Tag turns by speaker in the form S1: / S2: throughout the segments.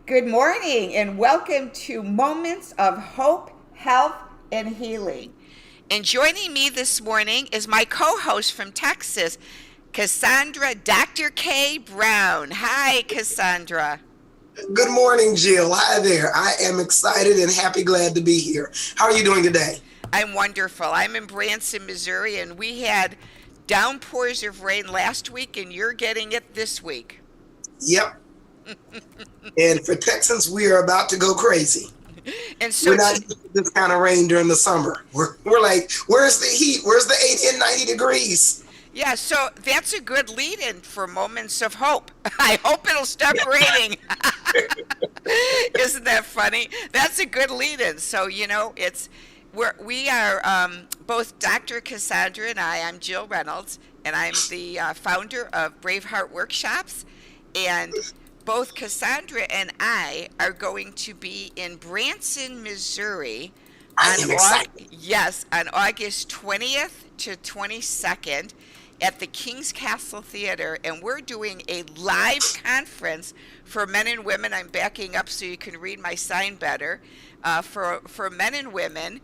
S1: Good morning and welcome to Moments of Hope, Health, and Healing. And joining me this morning is my co host from Texas, Cassandra Dr. K. Brown. Hi, Cassandra.
S2: Good morning, Jill. Hi there. I am excited and happy, glad to be here. How are you doing today?
S1: I'm wonderful. I'm in Branson, Missouri, and we had downpours of rain last week, and you're getting it this week.
S2: Yep. And for Texans, we are about to go crazy.
S1: And
S2: We're
S1: so,
S2: not used to this kind of rain during the summer. We're like, where's the heat? Where's the 80 and 90 degrees?
S1: yeah, so that's a good lead in for Moments of Hope. I hope it'll stop raining. Isn't that funny? That's a good lead in. So, we are both Dr. Cassandra and I'm Jill Reynolds, and I'm the founder of Braveheart Workshops. And both Cassandra and I are going to be in Branson, Missouri
S2: I
S1: on
S2: am excited.
S1: On August 20th to 22nd at the King's Castle Theater, and we're doing a live conference for men and women. I'm backing up so you can read my sign better. For men and women,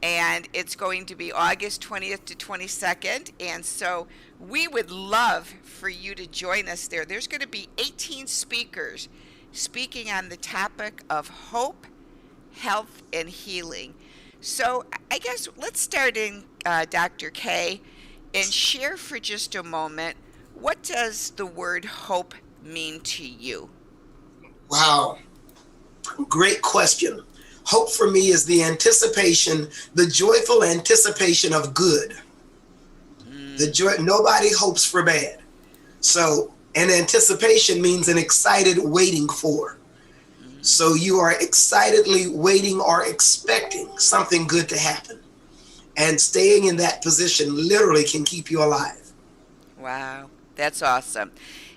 S1: and it's going to be August 20th to 22nd. And so we would love for you to join us there. There's going to be 18 speakers speaking on the topic of hope, health, and healing. So I guess let's start in, Dr. K, and share for just a moment, what does the word hope mean to you?
S2: Wow. Great question. Hope for me is the anticipation, the joyful anticipation of good. The
S1: Mm,
S2: joy, nobody hopes for bad. So, an anticipation means an excited waiting for.
S1: mm.
S2: So you are excitedly waiting or expecting something good to happen. And staying in that position literally can keep you alive.
S1: Wow, that's awesome.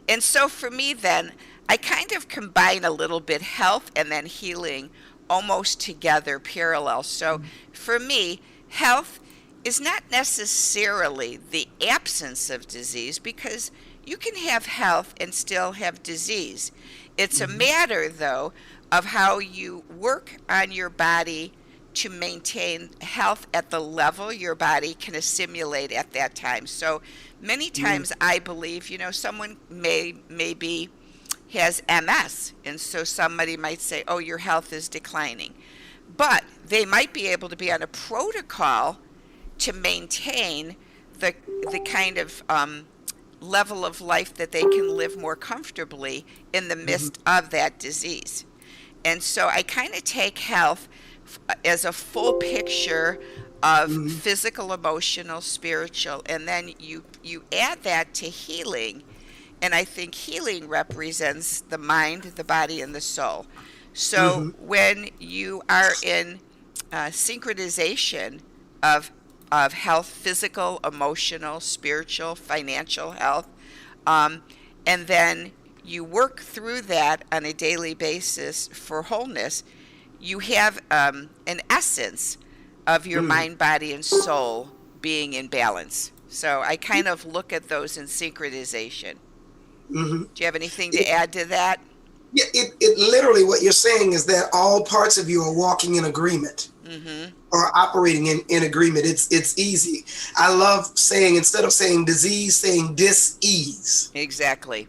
S1: And so for me, then, I kind of combine a little bit health and then healing almost together, parallel. So for me, health is not necessarily the absence of disease because you can have health and still have disease. It's a
S2: Mhm.
S1: matter, though, of how you work on your body to maintain health at the level your body can assimilate at that time. So many
S2: Mhm.
S1: times I believe, someone maybe has MS, and so somebody might say, "Oh, your health is declining." But they might be able to be on a protocol to maintain the kind of level of life that they can live more comfortably in the
S2: Mhm.
S1: midst of that disease. And so I kind of take health as a full picture of
S2: Mhm.
S1: physical, emotional, spiritual, and then you add that to healing, and I think healing represents the mind, the body, and the soul. So
S2: Mhm.
S1: when you are in synchronization of health, physical, emotional, spiritual, financial health, um, and then you work through that on a daily basis for wholeness, you have an essence of your
S2: Mhm.
S1: mind, body, and soul being in balance. So I kind of look at those in synchronization.
S2: Mhm.
S1: Do you have anything to
S2: It,
S1: add to that?
S2: yeah, it literally what you're saying is that all parts of you are walking in agreement
S1: Mm-hmm.
S2: or operating in agreement. It's easy. I love saying instead of saying disease, saying dis-ease.
S1: Exactly.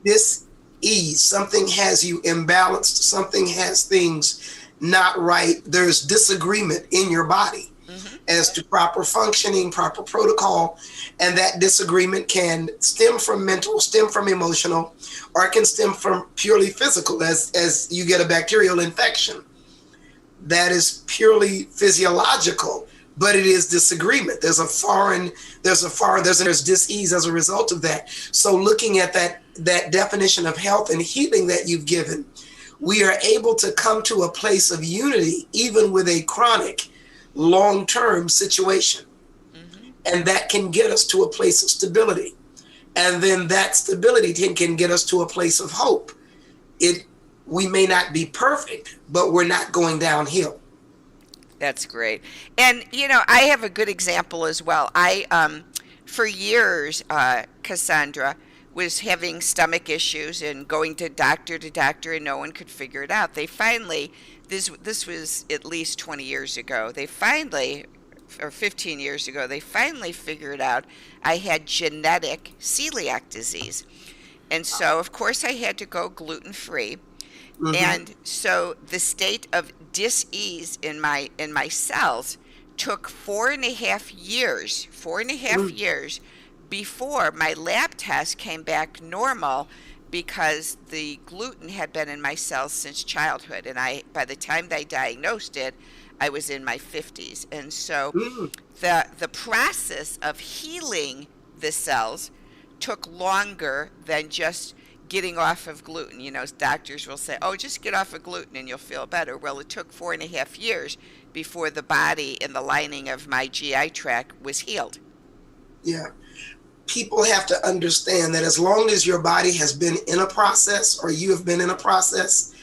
S2: Dis-ease. Something has you imbalanced, something has things not right. There's disagreement in your body
S1: Mm-hmm.
S2: as to proper functioning, proper protocol, and that disagreement can stem from mental, stem from emotional, or it can stem from purely physical as you get a bacterial infection. That is purely physiological, but it is disagreement. There's dis-ease as a result of that. So looking at that definition of health and healing that you've given, we are able to come to a place of unity even with a chronic long-term situation,
S1: Mm-hmm.
S2: and that can get us to a place of stability, and then that stability can get us to a place of hope. It We may not be perfect, but we're not going downhill.
S1: That's great. And I have a good example as well. For years, Cassandra, was having stomach issues and going to doctor, and no one could figure it out. They finally, this was at least 20 years ago. They finally, or 15 years ago, they finally figured out I had genetic celiac disease. And so, of course, I had to go gluten-free. And so the state of dis-ease in my cells took 4.5 years, 4.5 years before my lab test came back normal, because the gluten had been in my cells since childhood. And by the time they diagnosed it, I was in my 50s. And so the process of healing the cells took longer than just getting off of gluten. You know, doctors will say, oh, just get off of gluten and you'll feel better. Well, it took 4.5 years before the body and the lining of my GI tract was healed.
S2: Yeah. People have to understand that as long as your body has been in a process, or you have been in a process,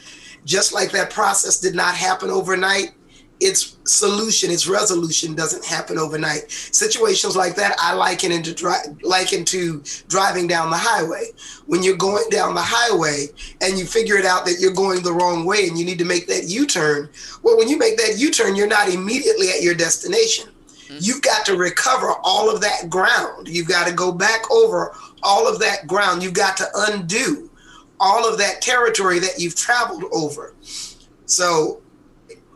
S2: just like that process did not happen overnight, its solution, its resolution doesn't happen overnight. Situations like that I liken to driving down the highway. When you're going down the highway and you figure it out that you're going the wrong way and you need to make that U-turn, well, when you make that U-turn, you're not immediately at your destination. You've got to recover all of that ground. You've got to go back over all of that ground. You've got to undo all of that territory that you've traveled over. So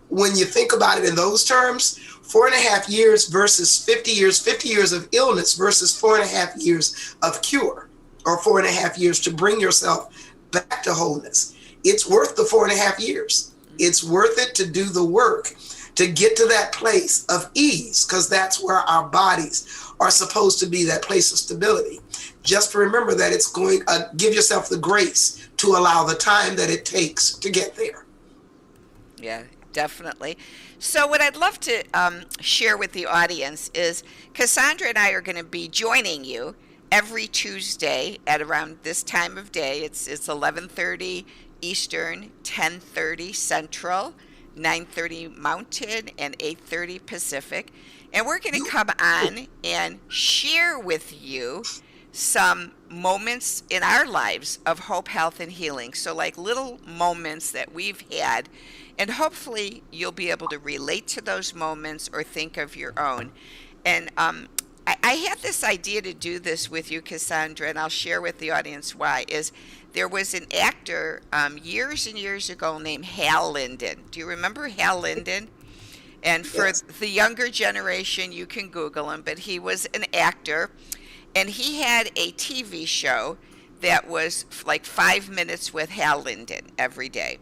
S2: when you think about it in those terms, 4.5 years versus 50 years, 50 years of illness versus 4.5 years of cure, or 4.5 years to bring yourself back to wholeness. It's worth the 4.5 years. It's worth it to do the work to get to that place of ease, because that's where our bodies are supposed to be, that place of stability. Just remember that it's going, give yourself the grace to allow the time that it takes to get there.
S1: Yeah, definitely. So what I'd love to share with the audience is Cassandra and I are going to be joining you every Tuesday at around this time of day. It's 11:30 Eastern, 10:30 Central, 9:30 Mountain, and 8:30 Pacific. And we're going to come on and share with you some moments in our lives of hope, health, and healing. So like little moments that we've had, and hopefully you'll be able to relate to those moments or think of your own. And I had this idea to do this with you, Cassandra, and I'll share with the audience why. Is there was an actor years and years ago named Hal Linden. Do you remember Hal Linden? And for
S2: Yes.
S1: the younger generation, you can Google him, but he was an actor, and he had a TV show that was like 5 minutes with Hal Linden every day.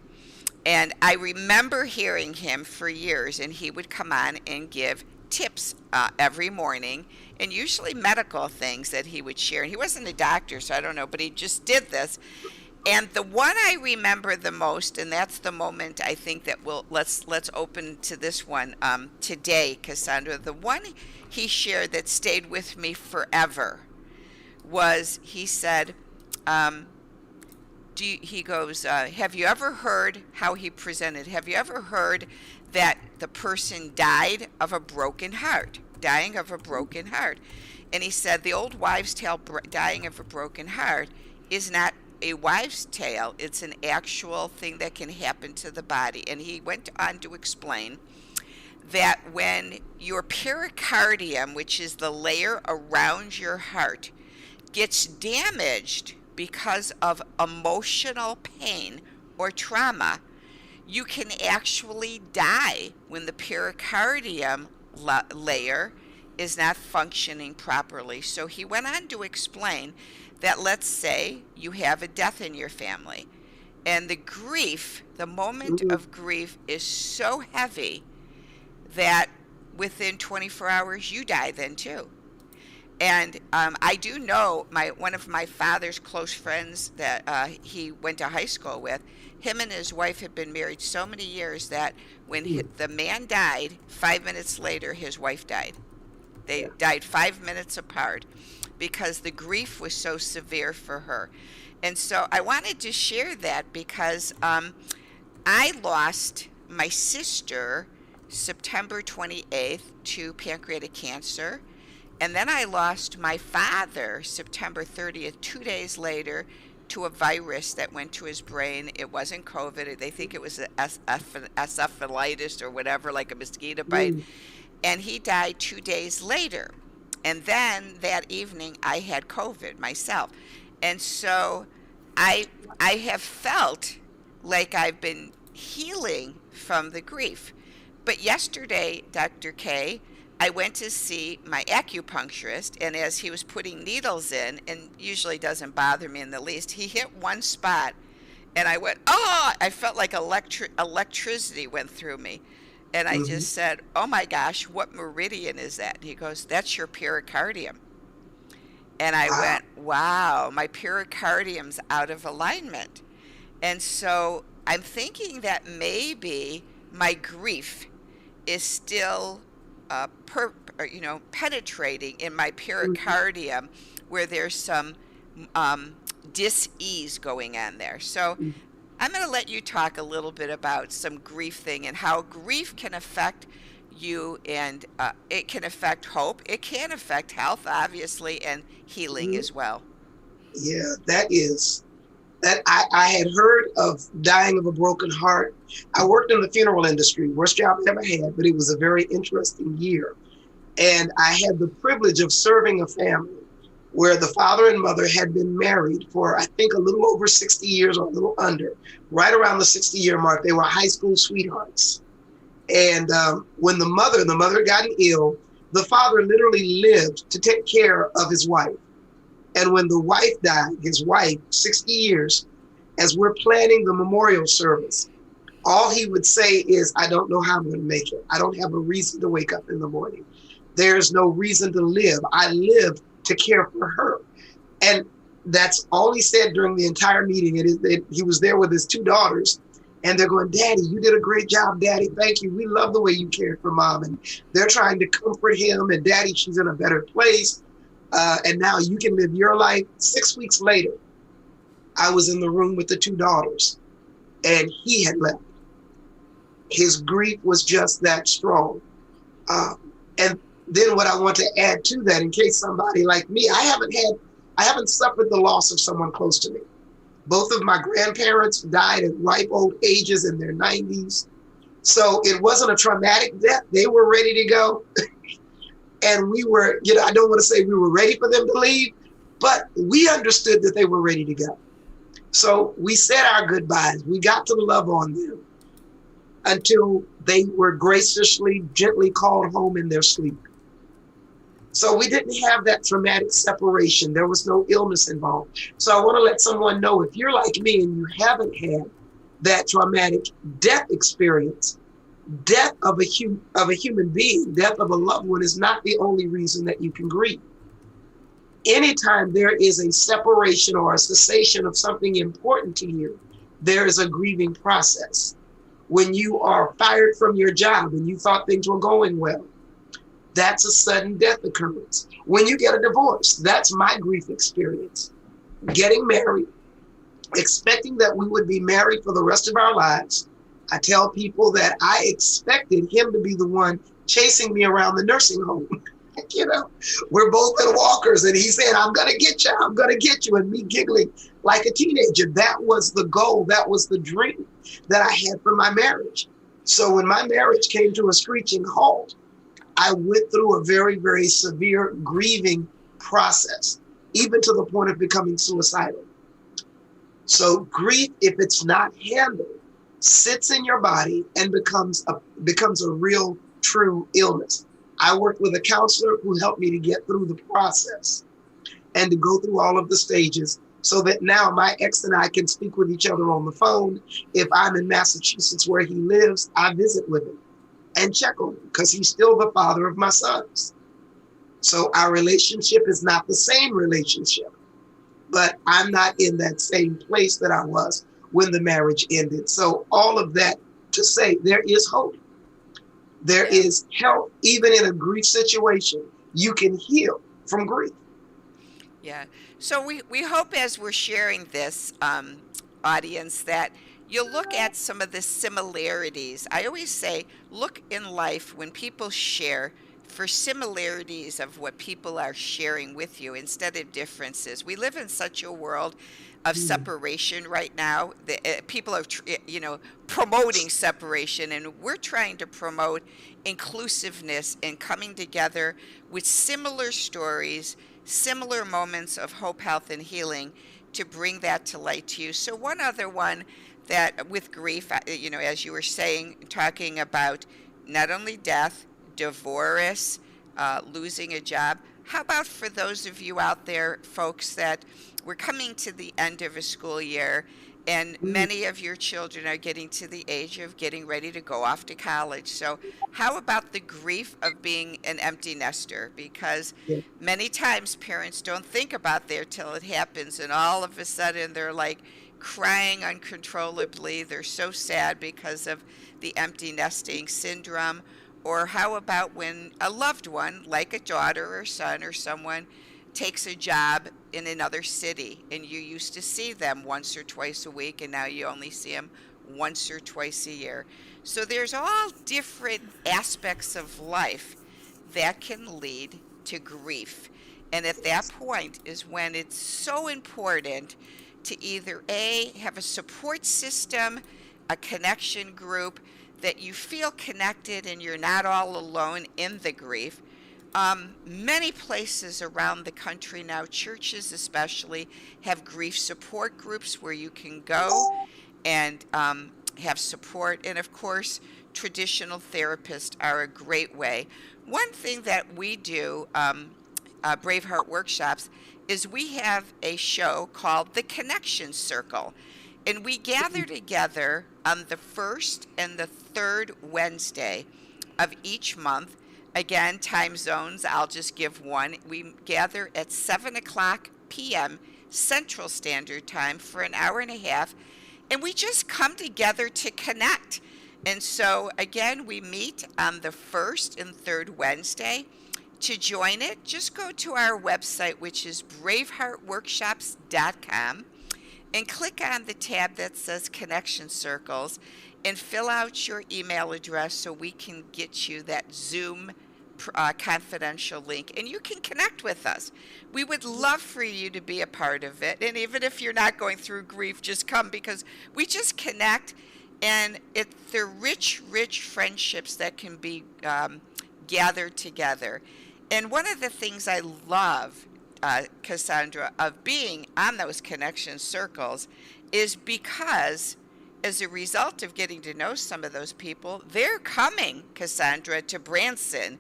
S1: And I remember hearing him for years, and he would come on and give tips every morning, and usually medical things that he would share. He wasn't a doctor, so I don't know, but he just did this. And the one I remember the most, and that's the moment I think that let's open to this one today, Cassandra. The one he shared that stayed with me forever was, he said, he goes, have you ever heard how he presented? Have you ever heard that the person died of a broken heart, dying of a broken heart? And he said the old wives' tale, dying of a broken heart, is not a wives' tale. It's an actual thing that can happen to the body. And he went on to explain that when your pericardium, which is the layer around your heart, gets damaged because of emotional pain or trauma, you can actually die when the pericardium layer is not functioning properly. So he went on to explain that, let's say you have a death in your family, and the grief, the moment of grief is so heavy that within 24 hours you die then too. And I do know one of my father's close friends that he went to high school with, him and his wife had been married so many years that when the man died, 5 minutes later his wife died. They died 5 minutes apart because the grief was so severe for her. And so I wanted to share that because I lost my sister September 28th to pancreatic cancer. And then I lost my father September 30th, 2 days later, to a virus that went to his brain. It wasn't COVID. They think it was encephalitis or whatever, like a mosquito bite.
S2: Mm.
S1: And he died 2 days later. And then that evening, I had COVID myself. And so I, I have felt like I've been healing from the grief. But yesterday, Dr. K, I went to see my acupuncturist, and as he was putting needles in, and usually doesn't bother me in the least, he hit one spot, and I went, oh, I felt like electricity went through me. And I
S2: Mhm.
S1: just said, oh my gosh, what meridian is that? And he goes, that's your pericardium. And I
S2: Wow.
S1: went, wow, my pericardium's out of alignment. And so I'm thinking that maybe my grief is still penetrating in my
S2: Mhm.
S1: pericardium where there's some um, dis-ease going on there. So I'm going to let you talk a little bit about some grief thing and how grief can affect you, and it can affect hope. It can affect health, obviously, and healing
S2: Mhm.
S1: as well.
S2: Yeah, that is that I had heard of dying of a broken heart. I worked in the funeral industry, worst job I ever had, but it was a very interesting year. And I had the privilege of serving a family where the father and mother had been married for, I think, a little over 60 years or a little under. Right around the 60-year mark, they were high school sweethearts. And when the mother had gotten ill, the father literally lived to take care of his wife. And when the wife died, his wife, 60 years, as we're planning the memorial service, all he would say is, I don't know how I'm going to make it. I don't have a reason to wake up in the morning. There's no reason to live. I live to care for her. And that's all he said during the entire meeting. He was there with his two daughters, and they're going, Daddy, you did a great job, Daddy. Thank you. We love the way you cared for Mom. And they're trying to comfort him. And Daddy, she's in a better place. And now you can live your life. 6 weeks later, I was in the room with the two daughters, and he had left. His grief was just that strong. And then what I want to add to that, in case somebody like me, I haven't suffered the loss of someone close to me. Both of my grandparents died at ripe old ages in their 90s. So it wasn't a traumatic death. They were ready to go. And we were, I don't want to say we were ready for them to leave, but we understood that they were ready to go. So we said our goodbyes. We got to love on them until they were graciously, gently called home in their sleep. So we didn't have that traumatic separation. There was no illness involved. So I want to let someone know, if you're like me and you haven't had that traumatic death experience, death of a human being, death of a loved one is not the only reason that you can grieve. Anytime there is a separation or a cessation of something important to you, there is a grieving process. When you are fired from your job and you thought things were going well, that's a sudden death occurrence. When you get a divorce, that's my grief experience. Getting married, expecting that we would be married for the rest of our lives. I tell people that I expected him to be the one chasing me around the nursing home. you know, we're both in walkers, and he said, I'm going to get you. I'm going to get you. And me giggling like a teenager. That was the goal. That was the dream that I had for my marriage. So when my marriage came to a screeching halt, I went through a very, very severe grieving process, even to the point of becoming suicidal. So grief, if it's not handled, sits in your body and becomes a real, true illness. I worked with a counselor who helped me to get through the process and to go through all of the stages, so that now my ex and I can speak with each other on the phone. If I'm in Massachusetts where he lives, I visit with him and check on him, because he's still the father of my sons. So our relationship is not the same relationship, but I'm not in that same place that I was when the marriage ended. So all of that to say, there is hope. There
S1: Yeah.
S2: is help. Even in a grief situation, you can heal from grief.
S1: Yeah. So we hope, as we're sharing this, audience, that you'll look at some of the similarities. I always say, look in life when people share, for similarities of what people are sharing with you instead of differences. We live in such a world of
S2: Mm.
S1: separation right now. People are, promoting separation, and we're trying to promote inclusiveness and coming together with similar stories, similar moments of hope, health, and healing to bring that to light to you. So, one other one that with grief, as you were saying, talking about not only death, divorce, losing a job. How about for those of you out there, folks, that we're coming to the end of a school year and
S2: Mm.
S1: many of your children are getting to the age of getting ready to go off to college. So, how about the grief of being an empty nester? Because
S2: Yeah.
S1: many times parents don't think about there till it happens, and all of a sudden they're like crying uncontrollably. They're so sad because of the empty nesting syndrome. Or how about when a loved one, like a daughter or son or someone, takes a job in another city and you used to see them once or twice a week and now you only see them once or twice a year. So there's all different aspects of life that can lead to grief. And at that point is when it's so important to either A, have a support system, a connection group, that you feel connected and you're not all alone in the grief. Many places around the country now, churches especially, have grief support groups where you can go and have support. And of course, traditional therapists are a great way. One thing that we do, Braveheart Workshops, is we have a show called The Connection Circle. And we gather together on the first and the third Wednesday of each month. Again, time zones, I'll just give one. We gather at 7 o'clock p.m. Central Standard Time for an hour and a half, and we just come together to connect. And so, again, we meet on the first and third Wednesday. To join it, just go to our website, which is braveheartworkshops.com, and click on the tab that says Connection Circles and fill out your email address so we can get you that Zoom confidential link and you can connect with us. We would love for you to be a part of it. And even if you're not going through grief, just come because we just connect and they're rich, rich friendships that can be gathered together. And one of the things I love, Cassandra, of being on those connection circles is because as a result of getting to know some of those people, they're coming, Cassandra, to Branson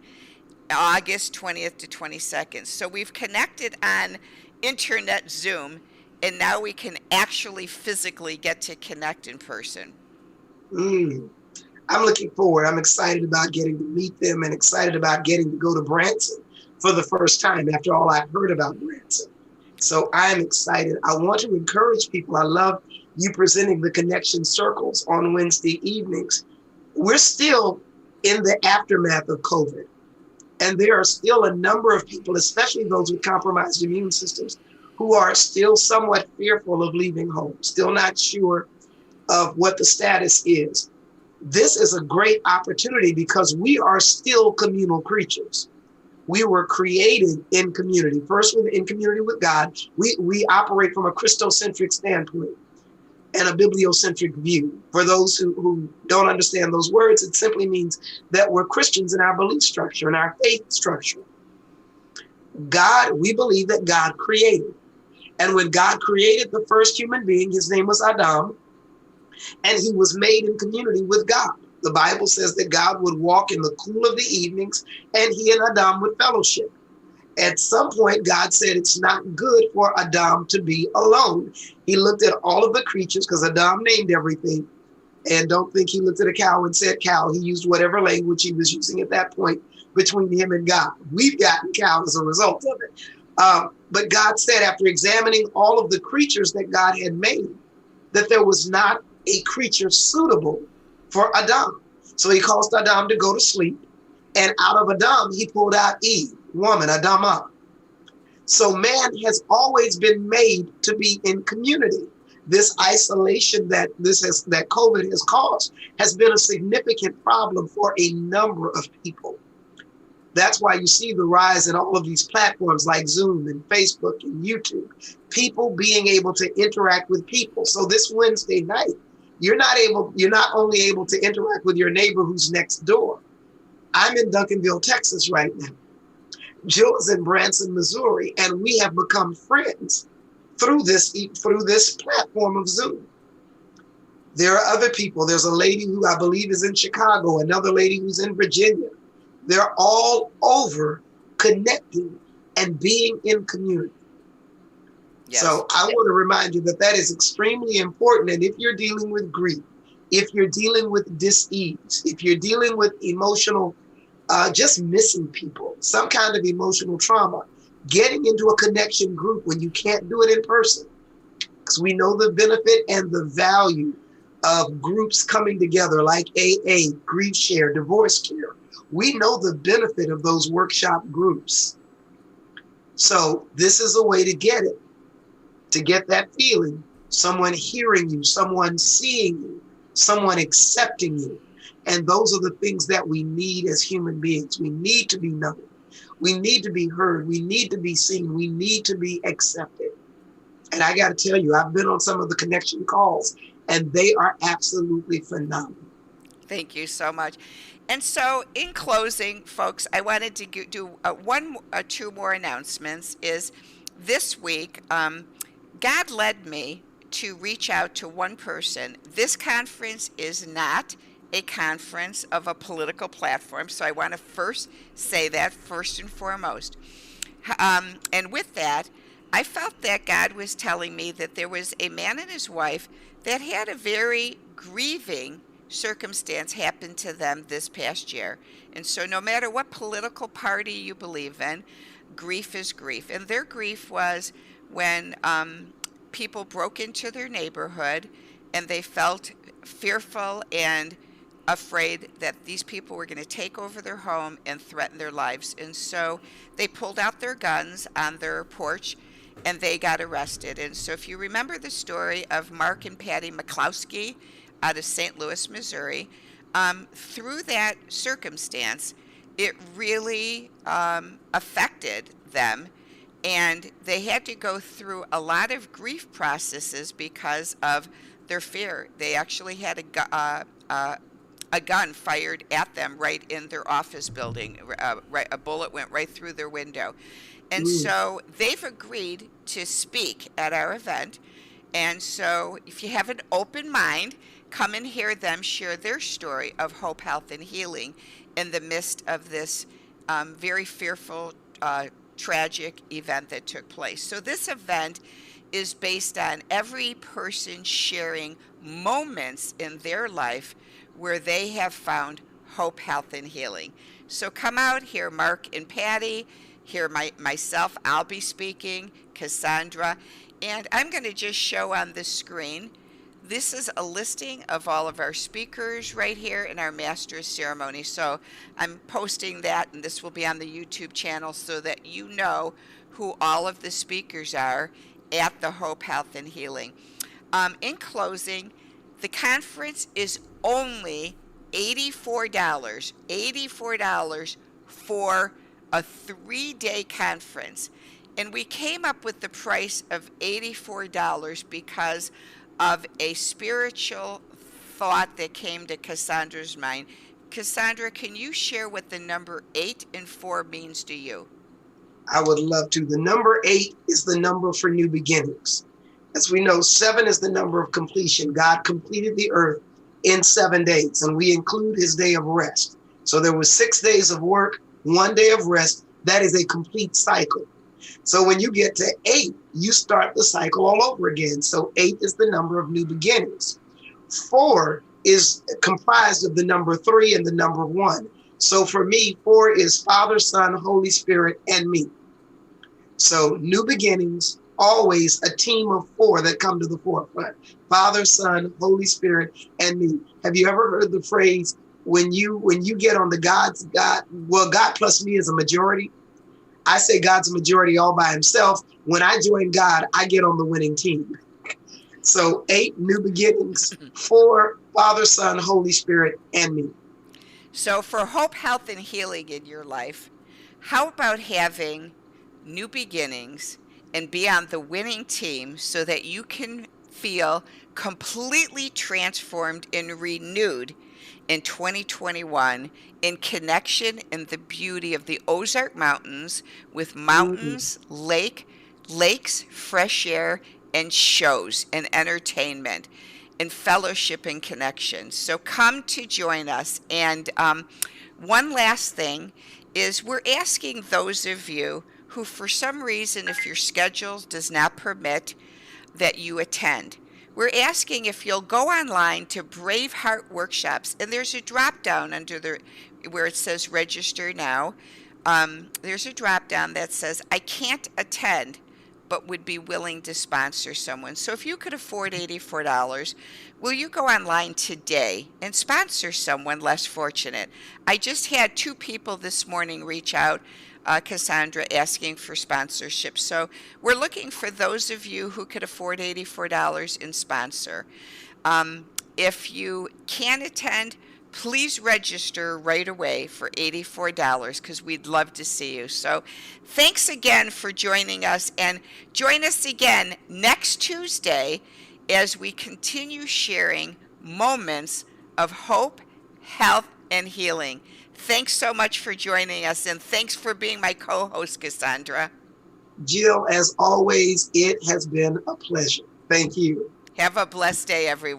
S1: August 20th to 22nd. So we've connected on internet Zoom, and now we can actually physically get to connect in person.
S2: Mm. I'm looking forward. I'm excited about getting to meet them and excited about getting to go to Branson for the first time after all I've heard about Branson. So I'm excited. I want to encourage people. I love you presenting the connection circles on Wednesday evenings. We're still in the aftermath of COVID. And there are still a number of people, especially those with compromised immune systems, who are still somewhat fearful of leaving home, still not sure of what the status is. This is a great opportunity because we are still communal creatures. We were created in community, first in community with God. We operate from a Christocentric standpoint and a bibliocentric view. For those who don't understand those words, it simply means that we're Christians in our belief structure and our faith structure. God, we believe that God created. And when God created the first human being, his name was Adam, and he was made in community with God. The Bible says that God would walk in the cool of the evenings and he and Adam would fellowship. At some point, God said it's not good for Adam to be alone. He looked at all of the creatures because Adam named everything. And don't think he looked at a cow and said cow. He used whatever language he was using at that point between him and God. We've gotten cow as a result of it. But God said, after examining all of the creatures that God had made, that there was not a creature suitable for Adam. So he caused Adam to go to sleep. And out of Adam, he pulled out Eve, woman, Adamah. So man has always been made to be in community. This isolation that COVID has caused has been a significant problem for a number of people. That's why you see the rise in all of these platforms like Zoom and Facebook and YouTube, people being able to interact with people. So this Wednesday night, you're not only able to interact with your neighbor who's next door. I'm in Duncanville, Texas right now. Jill is in Branson, Missouri, and we have become friends through this platform of Zoom. There are other people. There's a lady who I believe is in Chicago, another lady who's in Virginia. They're all over connecting and being in community. Yes. So I want to remind you that is extremely important. And if you're dealing with grief, if you're dealing with dis-ease, if you're dealing with emotional, just missing people, some kind of emotional trauma, getting into a connection group when you can't do it in person, because we know the benefit and the value of groups coming together like AA, Grief Share, Divorce Care. We know the benefit of those workshop groups. So this is a way to get it, to get that feeling, someone hearing you, someone seeing you, someone accepting you. And those are the things that we need as human beings. We need to be known. We need to be heard. We need to be seen. We need to be accepted. And I got to tell you, I've been on some of the connection calls, and they are absolutely phenomenal.
S1: Thank you so much. And so in closing, folks, I wanted to do two more announcements. Is this week, God led me to reach out to one person. This conference is not a conference of a political platform, so I want to first say that first and foremost. And with that, I felt that God was telling me that there was a man and his wife that had a very grieving circumstance happen to them this past year. And so no matter what political party you believe in, grief is grief. And their grief was when people broke into their neighborhood and they felt fearful and afraid that these people were going to take over their home and threaten their lives. And so they pulled out their guns on their porch and they got arrested. And so if you remember the story of Mark and Patty McCloskey out of St. Louis, Missouri, through that circumstance, it really affected them. And they had to go through a lot of grief processes because of their fear. They actually had a gun fired at them right in their office building. A bullet went right through their window. And so they've agreed to speak at our event. And so if you have an open mind, come and hear them share their story of hope, health, and healing in the midst of this very fearful, tragic event that took place. So this event is based on every person sharing moments in their life where they have found hope, health, and healing. So come out, hear Mark and Patty, hear myself, I'll be speaking, Cassandra, and I'm going to just show on the screen. This is a listing of all of our speakers right here in our Master's Ceremony. So I'm posting that, and this will be on the YouTube channel so that you know who all of the speakers are at the Hope, Health, and Healing. In closing, the conference is only $84 for a 3-day conference. And we came up with the price of $84 because of a spiritual thought that came to Cassandra's mind. Cassandra, can you share what the number 8 and 4 means to you?
S2: I would love to. The number 8 is the number for new beginnings. As we know, 7 is the number of completion. God completed the earth in 7 days, and we include his day of rest. So there was 6 days of work, 1 day of rest. That is a complete cycle. So when you get to 8, you start the cycle all over again. So 8 is the number of new beginnings. 4 is comprised of the number 3 and the number 1. So for me, 4 is Father, Son, Holy Spirit, and me. So new beginnings, always a team of 4 that come to the forefront. Father, Son, Holy Spirit, and me. Have you ever heard the phrase, when you get on the God plus me is a majority? I say God's a majority all by himself. When I join God, I get on the winning team. So 8, new beginnings. 4, Father, Son, Holy Spirit, and me.
S1: So for hope, health, and healing in your life, How about having new beginnings and be on the winning team so that you can feel completely transformed and renewed in 2021 in connection and the beauty of the Ozark Mountains with
S2: Mm.
S1: mountains, lakes, fresh air, and shows and entertainment and fellowship and connection. So come to join us. And one last thing is we're asking those of you who, for some reason, if your schedule does not permit, that you attend. We're asking if you'll go online to Braveheart Workshops, and there's a drop down under the where it says register now. There's a drop down that says I can't attend, but would be willing to sponsor someone. So if you could afford $84, will you go online today and sponsor someone less fortunate? I just had 2 people this morning reach out, Cassandra, asking for sponsorship. So we're looking for those of you who could afford $84 and sponsor. If you can attend, please register right away for $84 because we'd love to see you. So thanks again for joining us, and join us again next Tuesday as we continue sharing moments of hope, health, and healing. Thanks so much for joining us, and thanks for being my co-host, Cassandra.
S2: Jill, as always, it has been a pleasure. Thank you.
S1: Have a blessed day, everyone.